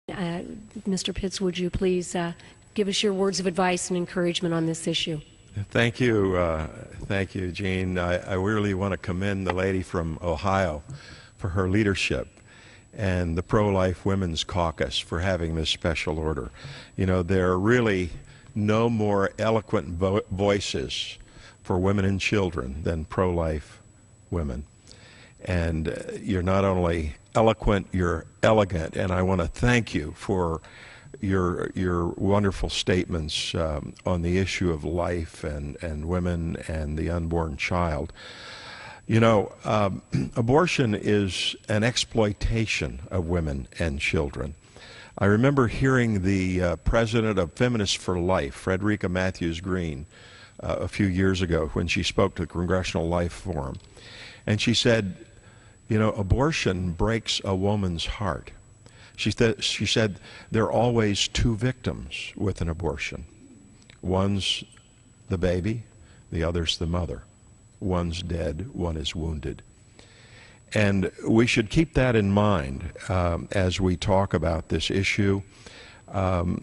Mr. Pitts, would you please give us your words of advice and encouragement on this issue? Thank you. Thank you, Jean. I really want to commend the lady from Ohio for her leadership and the Pro-Life Women's Caucus for having this special order. You know, there are really no more eloquent voices for women and children than pro-life women. And you're not only eloquent, you're elegant, and I want to thank you for your wonderful statements on the issue of life and women and the unborn child. You know, abortion is an exploitation of women and children. I remember hearing the president of Feminists for Life, Frederica Matthews Green, a few years ago when she spoke to the Congressional Life Forum. And she said, you know, abortion breaks a woman's heart. She said there are always two victims with an abortion. One's the baby, the other's the mother. One's dead, one is wounded. And we should keep that in mind as we talk about this issue. I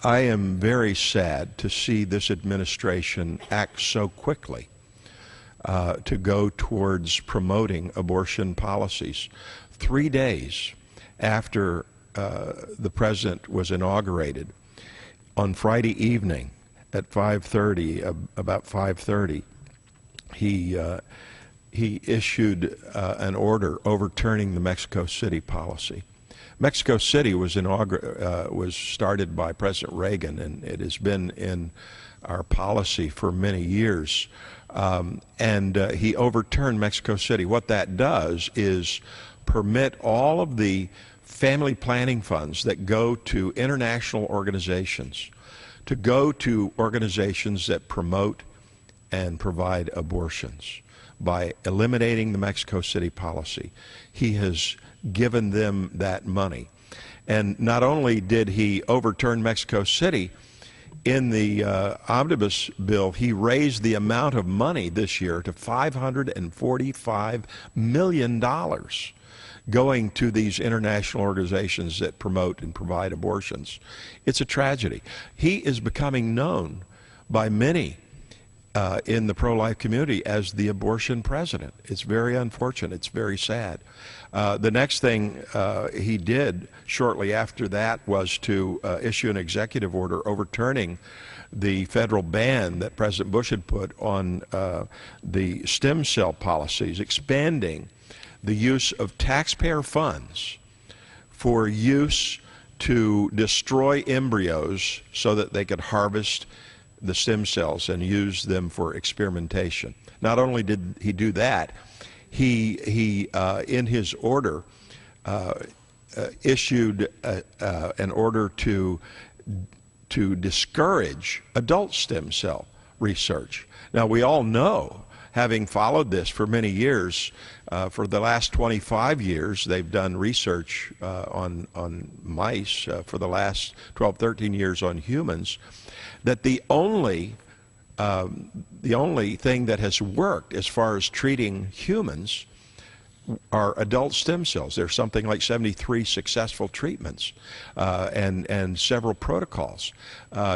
am very sad to see this administration act so quickly to go towards promoting abortion policies. 3 days after the president was inaugurated, on Friday evening at 5:30, about 5:30, he issued an order overturning the Mexico City policy. Mexico City was started by President Reagan, and it has been in our policy for many years. He overturned Mexico City. What that does is permit all of the family planning funds that go to international organizations to go to organizations that promote and provide abortions. By eliminating the Mexico City policy, he has given them that money. And not only did he overturn Mexico City, in the omnibus bill, he raised the amount of money this year to $545 million going to these international organizations that promote and provide abortions. It's a tragedy. He is becoming known by many in the pro-life community as the abortion president. It's very unfortunate. It's very sad. The next thing he did shortly after that was to issue an executive order overturning the federal ban that President Bush had put on the stem cell policies, expanding the use of taxpayer funds for use to destroy embryos so that they could harvest the stem cells and use them for experimentation. Not only did he do that, he in his order issued an order to discourage adult stem cell research. Now, we all know, having followed this for many years, for the last 25 years, they've done research on mice, for the last 12, 13 years on humans, that the only thing that has worked as far as treating humans are adult stem cells. There's something like 73 successful treatments and several protocols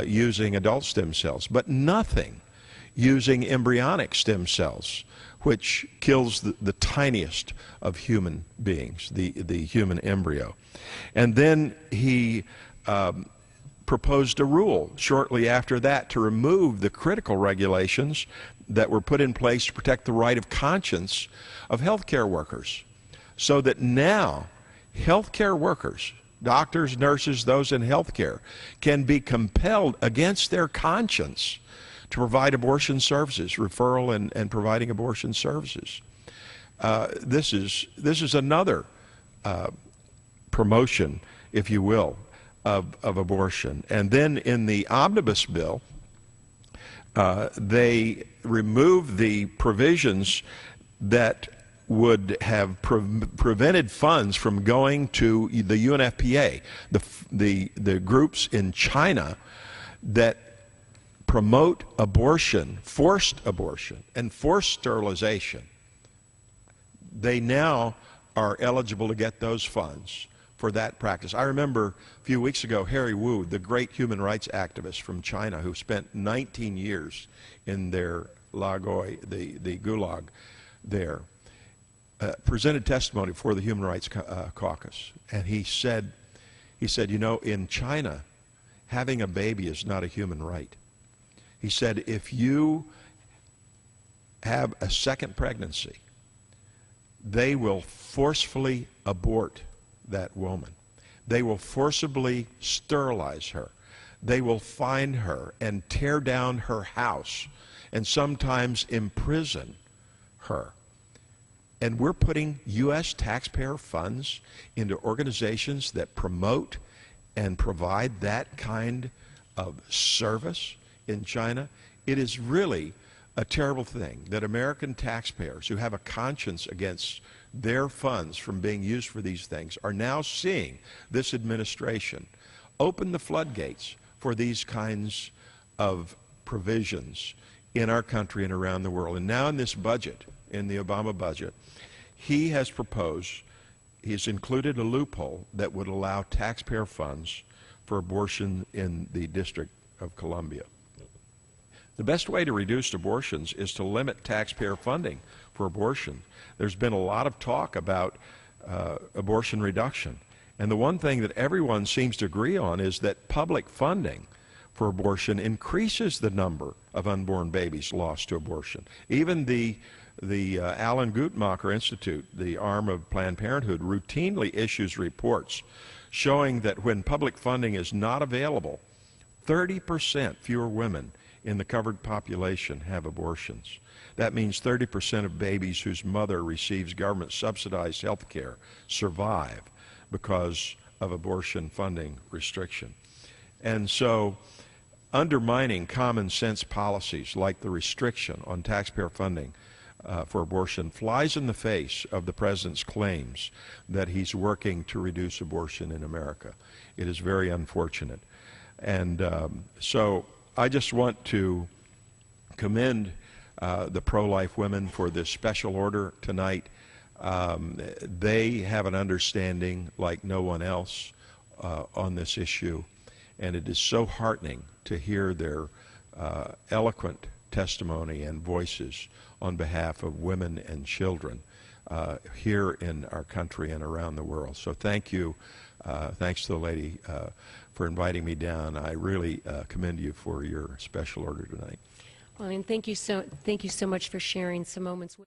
using adult stem cells, but nothing using embryonic stem cells, which kills the tiniest of human beings, the human embryo. And then he proposed a rule shortly after that to remove the critical regulations that were put in place to protect the right of conscience of healthcare workers, so that now healthcare workers, doctors, nurses, those in healthcare, can be compelled against their conscience to provide abortion services, referral and providing abortion services. This is another promotion, if you will, of abortion. And then in the omnibus bill, they removed the provisions that would have prevented funds from going to the UNFPA, the groups in China that promote abortion, forced abortion, and forced sterilization. They now are eligible to get those funds for that practice. I remember a few weeks ago, Harry Wu, the great human rights activist from China who spent 19 years in their Lagoi, the gulag there, presented testimony before the Human Rights Caucus. And he said, you know, in China, having a baby is not a human right. He said, if you have a second pregnancy, they will forcefully abort that woman. They will forcibly sterilize her. They will find her and tear down her house and sometimes imprison her. And we're putting U.S. taxpayer funds into organizations that promote and provide that kind of service in China. It is really a terrible thing that American taxpayers who have a conscience against their funds from being used for these things are now seeing this administration open the floodgates for these kinds of provisions in our country and around the world. And now in this budget, in the Obama budget, he has proposed, he's included a loophole that would allow taxpayer funds for abortion in the District of Columbia. The best way to reduce abortions is to limit taxpayer funding for abortion. There's been a lot of talk about abortion reduction. And the one thing that everyone seems to agree on is that public funding for abortion increases the number of unborn babies lost to abortion. Even the Alan Guttmacher Institute, the arm of Planned Parenthood, routinely issues reports showing that when public funding is not available, 30% fewer women in the covered population have abortions. That means 30% of babies whose mother receives government-subsidized health care survive because of abortion funding restriction. And so undermining common sense policies like the restriction on taxpayer funding for abortion flies in the face of the President's claims that he's working to reduce abortion in America. It is very unfortunate. And so I just want to commend the pro-life women for this special order tonight. They have an understanding like no one else on this issue, and it is so heartening to hear their eloquent testimony and voices on behalf of women and children here in our country and around the world. So thank you. Thanks to the lady for inviting me down. I really commend you for your special order tonight. Well, and thank you so much for sharing some moments with